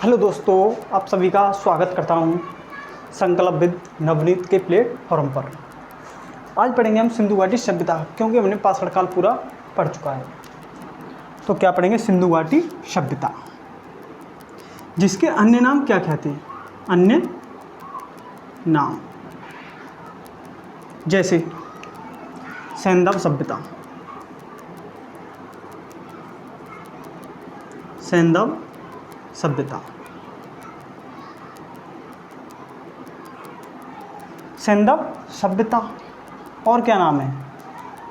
Hello दोस्तों, आप सभी का स्वागत करता हूं संकल्प विद नवनीत के प्लेटफॉर्म पर। आज पढ़ेंगे हम सिंधु घाटी सभ्यता, क्योंकि हमने पाषाण काल पूरा पढ़ चुका है। तो क्या पढ़ेंगे? सिंधु घाटी सभ्यता, जिसके अन्य नाम क्या क्या थे? अन्य नाम जैसे सैंधव सभ्यता, सैंधव सभ्यता, सैंधव सभ्यता। और क्या नाम है?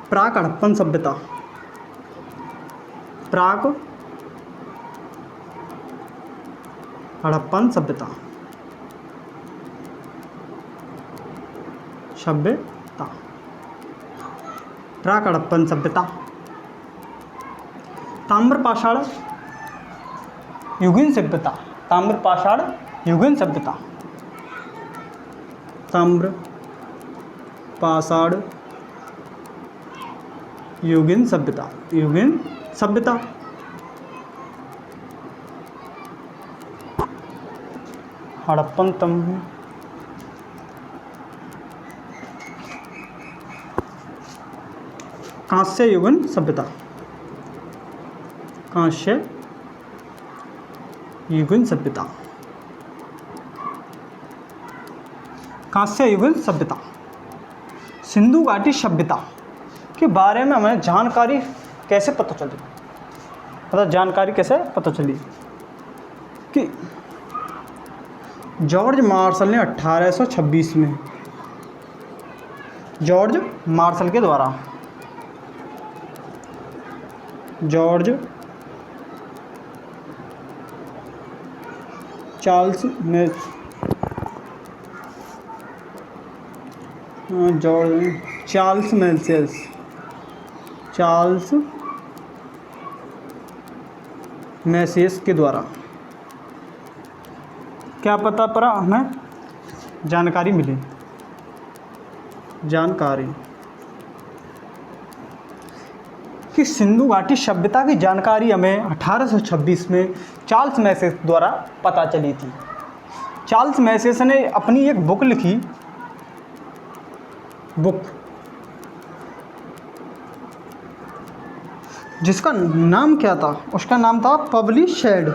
प्राक हड़प्पन सभ्यता, प्राक हड़प्पन सभ्यता, सभ्यता, प्राक हड़प्पन सभ्यता। ताम्र पाषाण युगीन सभ्यता, ताम्र पाषाण युगीन सभ्यता, ताम्र पाषाण युगीन सभ्यता, युगीन सभ्यता। हड़प्पन तंबू, कांस्य युगीन सभ्यता, कांस्य युगीन सभ्यता, कांस्य युगीन सभ्यता। सिंधु घाटी सभ्यता के बारे में हमें जानकारी कैसे पता चली? मतलब जानकारी कैसे पता चली कि जॉर्ज मार्शल ने 1826 में, जॉर्ज मार्शल के द्वारा, जॉर्ज चार्ल्स में, चार्ल्स मैसेस, चार्ल्स मैसेस के द्वारा क्या पता पड़ा? हमें जानकारी मिली, जानकारी कि सिंधु घाटी सभ्यता की जानकारी हमें 1826 में चार्ल्स मैसेस द्वारा पता चली थी। चार्ल्स मैसेस ने अपनी एक बुक लिखी, बुक जिसका नाम क्या था? उसका नाम था पब्लिशेड,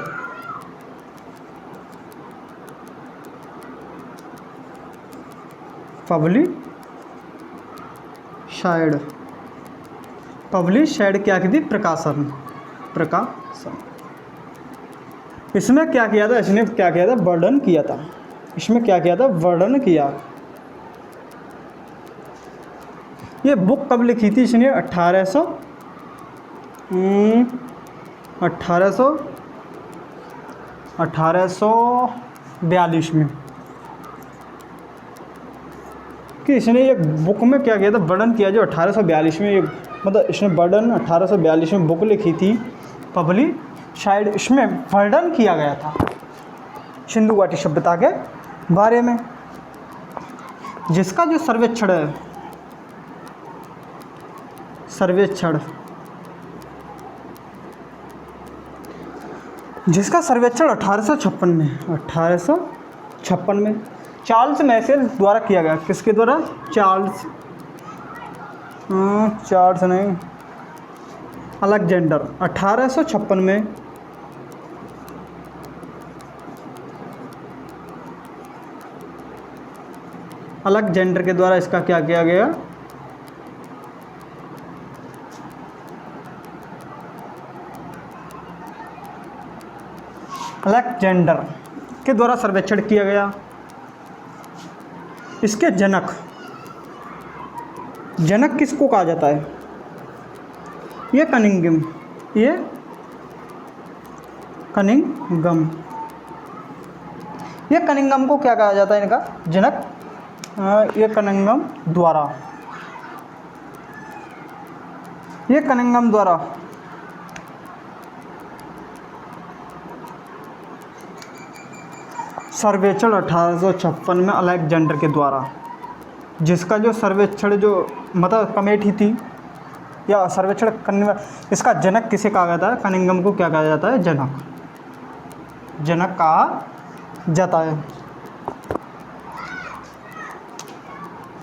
पब्लिशेड, पब्लिशेड क्या की थी? प्रकाशन, प्रकाशन। इसमें क्या किया था? इसने क्या किया था? वर्णन किया था। इसमें क्या किया था? वर्णन किया। ये बुक कब लिखी थी इसने? 1842 में। कि इसने एक बुक में क्या किया था? वर्णन किया, जो 1842 में, मतलब इसने वर्णन 1842 में बुक लिखी थी, पब्लिशेड। इसमें वर्णन किया गया था सिंधु घाटी सभ्यता के बारे में, जिसका जो सर्वेक्षण है, सर्वेक्षण, जिसका सर्वेक्षण 1856 में चार्ल्स मैसेस द्वारा किया गया। किसके द्वारा? चार्ल्स नहीं, अलेक्जेंडर। 1856 में अलेक्जेंडर के द्वारा इसका क्या किया गया? अलेक्जेंडर के द्वारा सर्वेक्षण किया गया। इसके जनक, जनक किसको कहा जाता है? ये कनिंघम, ये कनिंघम, ये कनिंघम को क्या कहा जाता है? इनका जनक, ये कनिंघम द्वारा, ये कनिंघम द्वारा सर्वेक्षण 1856 में अलेक्जेंडर के द्वारा, जिसका जो सर्वेक्षण, जो मतलब कमेटी थी या सर्वेक्षण करने में, इसका जनक किसे कहा जाता है? कनिंघम को क्या कहा जाता है? जनक। जनक कहा जाता है।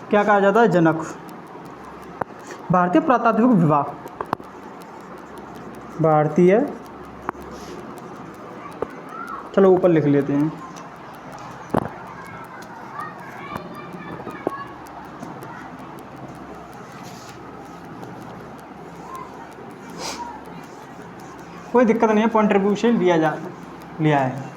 क्या कहा जाता है? जनक। भारतीय पुरातात्विक विभाग, भारतीय, चलो ऊपर लिख लेते हैं, कोई दिक्कत नहीं है, कॉन्ट्रीब्यूशन लिया है।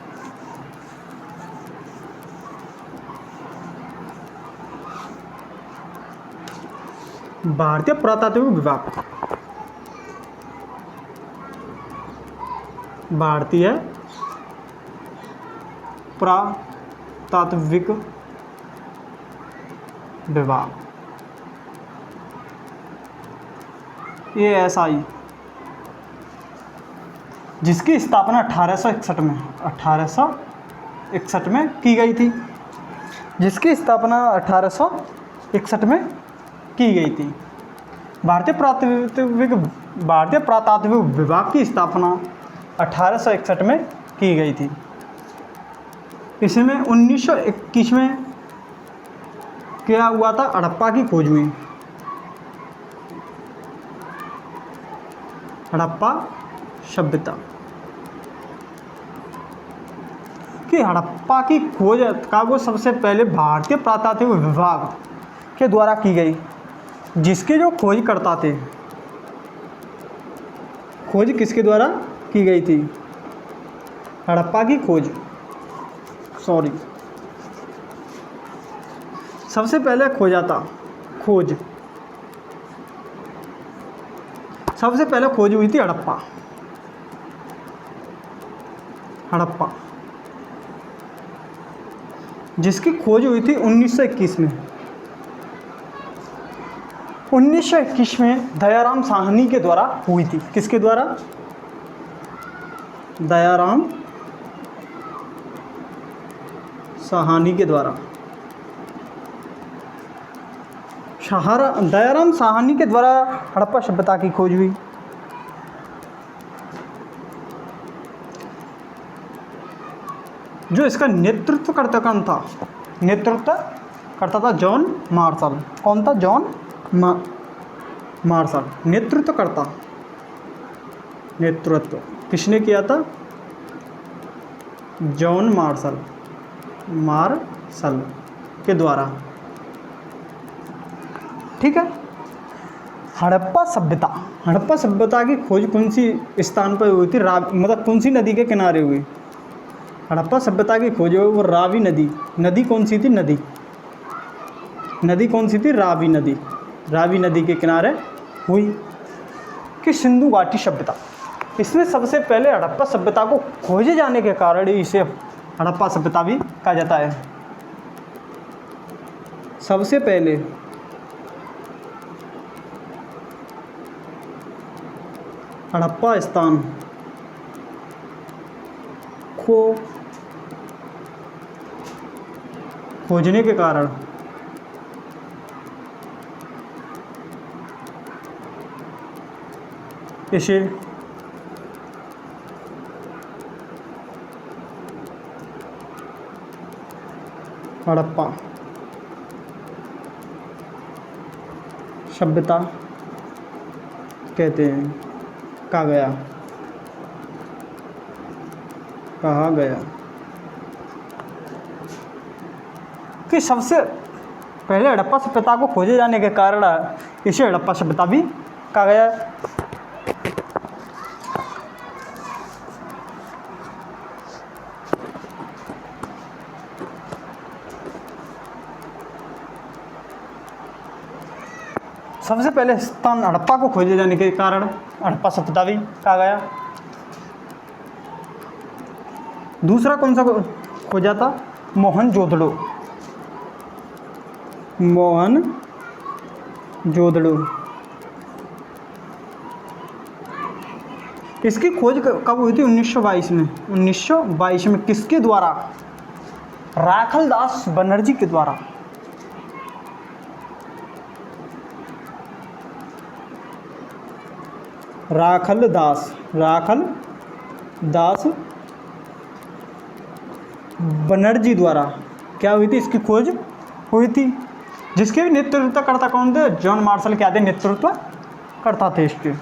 भारतीय पुरातात्विक विभाग, भारतीय पुरातात्विक विभाग, ASI, जिसकी स्थापना 1861 में की गई थी, जिसकी स्थापना 1861 में की गई थी। भारतीय पुरातात्विक विभाग की स्थापना 1861 में की गई थी। इसमें 1921 में क्या हुआ था? हड़प्पा की खोज हुई। हड़प्पा सभ्यता कि हड़प्पा की खोज का वो सबसे पहले भारतीय पुरातात्विक विभाग के द्वारा की गई, जिसके जो खोजकर्ता थे, खोज किसके द्वारा की गई थी? हड़प्पा की खोज, सबसे पहले सबसे पहले खोज हुई थी हड़प्पा, जिसकी खोज हुई थी 1921 में। 1921 में दयाराम साहनी के द्वारा हुई थी। किसके द्वारा? दयाराम साहनी के द्वारा। दयाराम साहनी के द्वारा हड़प्पा सभ्यता की खोज हुई। जो इसका नेतृत्व करता कौन था? नेतृत्व करता था जॉन मार्शल। कौन था? जॉन मार्शल नेतृत्व किसने किया था? जॉन मार्शल के द्वारा। ठीक है। हड़प्पा सभ्यता की खोज कौन सी स्थान पर हुई थी? मतलब कौन सी नदी के किनारे हुई? हड़प्पा सभ्यता की खोज वो रावी नदी कौन सी थी? नदी कौन सी थी? रावी नदी के किनारे हुई। कि सिंधु घाटी सभ्यता, इसमें सबसे पहले हड़प्पा सभ्यता को खोजे जाने के कारण इसे हड़प्पा सभ्यता भी कहा जाता है। सबसे पहले हड़प्पा स्थान को खोजने के कारण इसे हड़प्पा सभ्यता कहते हैं, कहा गया कि सबसे पहले हड़प्पा सभ्यता को खोजे जाने के कारण इसे हड़प्पा सभ्यता भी कहा गया। सबसे पहले स्थान हड़प्पा को खोजे जाने के कारण हड़प्पा सभ्यता भी कहा गया। दूसरा कौन सा खोजा था? मोहनजोदड़ो। इसकी खोज कब हुई थी? 1922 में। 1922 में किसके द्वारा? राखलदास बनर्जी के द्वारा। राखलदास बनर्जी द्वारा क्या हुई थी, इसकी खोज हुई थी, जिसके भी नेतृत्व करता कौन थे, जॉन मार्शल क्या थे, नेतृत्व करता थे इसके।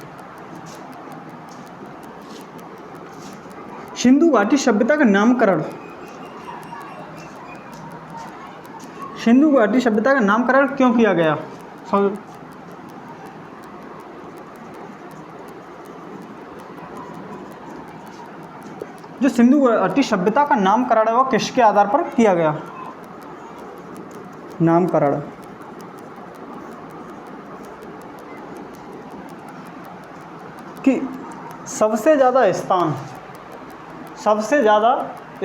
सिंधु घाटी सभ्यता का नामकरण, सिंधु घाटी सभ्यता का नामकरण क्यों किया गया? जो सिंधु घाटी सभ्यता का नामकरण है वो किसके आधार पर किया गया? नामकरण कि सबसे ज़्यादा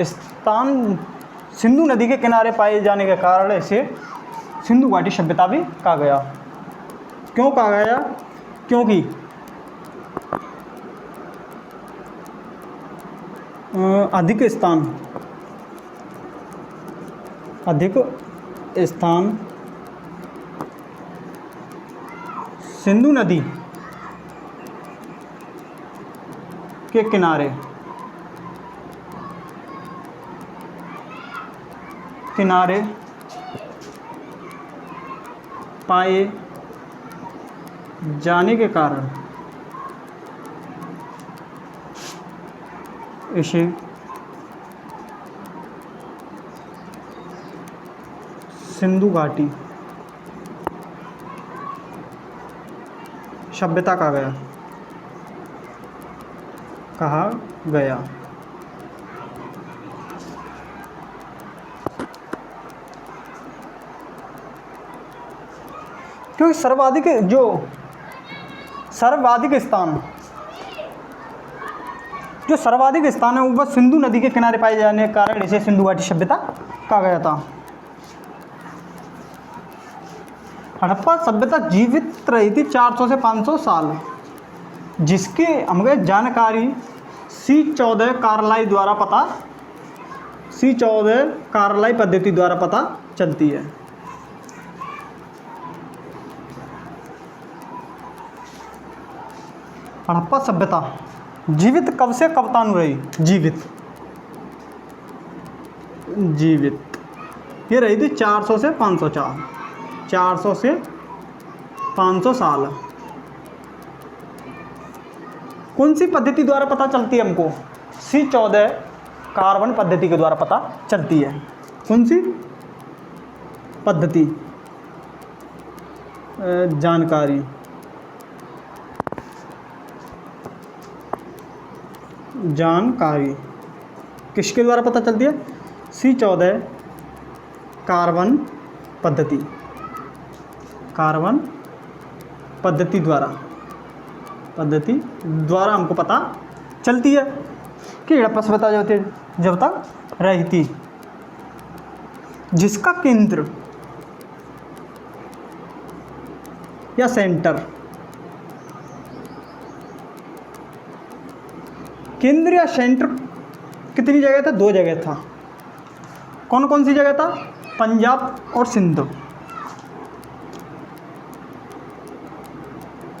स्थान सिंधु नदी के किनारे पाए जाने के कारण इसे सिंधु घाटी सभ्यता भी कहा गया। क्यों कहा गया? क्योंकि अधिक स्थान सिंधु नदी के किनारे पाए जाने के कारण इसे सिंधु घाटी सभ्यता कहा गया। क्योंकि सर्वाधिक स्थान है वो सिंधु नदी के किनारे पाए जाने के कारण इसे सिंधु घाटी सभ्यता कहा गया था। हड़प्पा सभ्यता जीवित रही थी 400 से 500 साल, जिसकी हमें जानकारी C14 कार्लाई पद्धति द्वारा पता चलती है। हड़प्पा सभ्यता जीवित कब से कब तक रही? जीवित ये रही थी 400 से 500 साल। कौन सी पद्धति द्वारा पता चलती है हमको? C14 कार्बन पद्धति के द्वारा पता चलती है। कौन सी पद्धति? जानकारी किसके द्वारा पता चलती है? C14 कार्बन पद्धति द्वारा हमको पता चलती है कि हड़प्पा सभ्यता जब तक रही थी, जिसका केंद्र या सेंटर, केंद्र या सेंटर कितनी जगह था? 2 जगह था। कौन कौन सी जगह था? पंजाब और सिंध।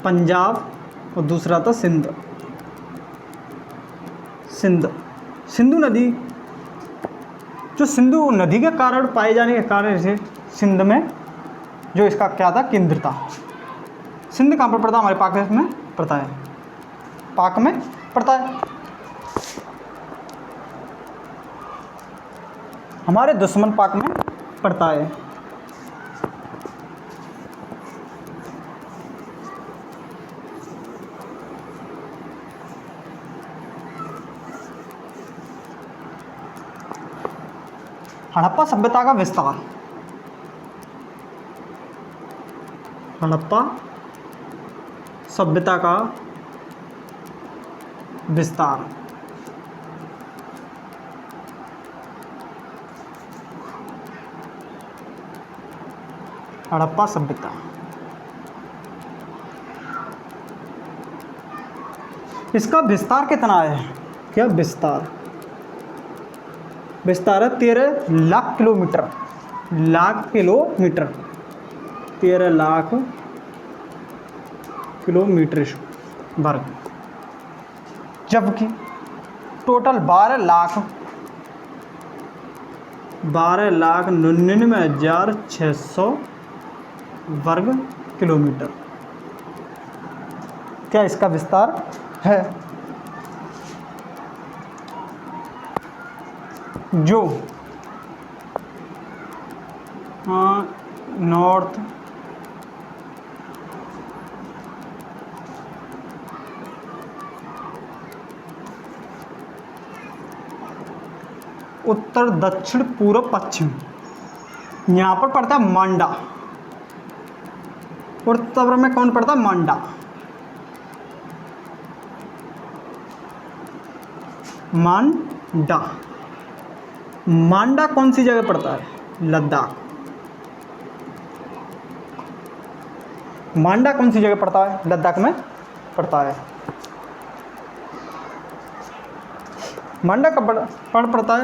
पंजाब और दूसरा था सिंध। सिंधु नदी, जो सिंधु नदी के कारण पाए जाने के कारण से सिंध में जो इसका क्या था? केंद्र था। सिंध कहाँ पर पड़ता है? हमारे पाक में पड़ता है। पाक में पड़ता है। हमारे दुश्मन पाक में पड़ता है। हड़प्पा सभ्यता का विस्तार। हड़प्पा सभ्यता का विस्तार हड़प्पा सभ्यता इसका विस्तार कितना है? क्या विस्तार है 13 लाख किलोमीटर। 13 लाख किलोमीटर वर्ग, जबकि टोटल 12 लाख 12,99,600 वर्ग किलोमीटर। क्या इसका विस्तार है? जो नॉर्थ उत्तर दक्षिण पूर्व पश्चिम, यहाँ पर पड़ता है मांडा। उत्तर में कौन पड़ता है? मांडा। मांडा मांडा कौन सी जगह पड़ता है? लद्दाख। मांडा कौन सी जगह पड़ता है? लद्दाख में पड़ता है। मांडा कब पड़ता है?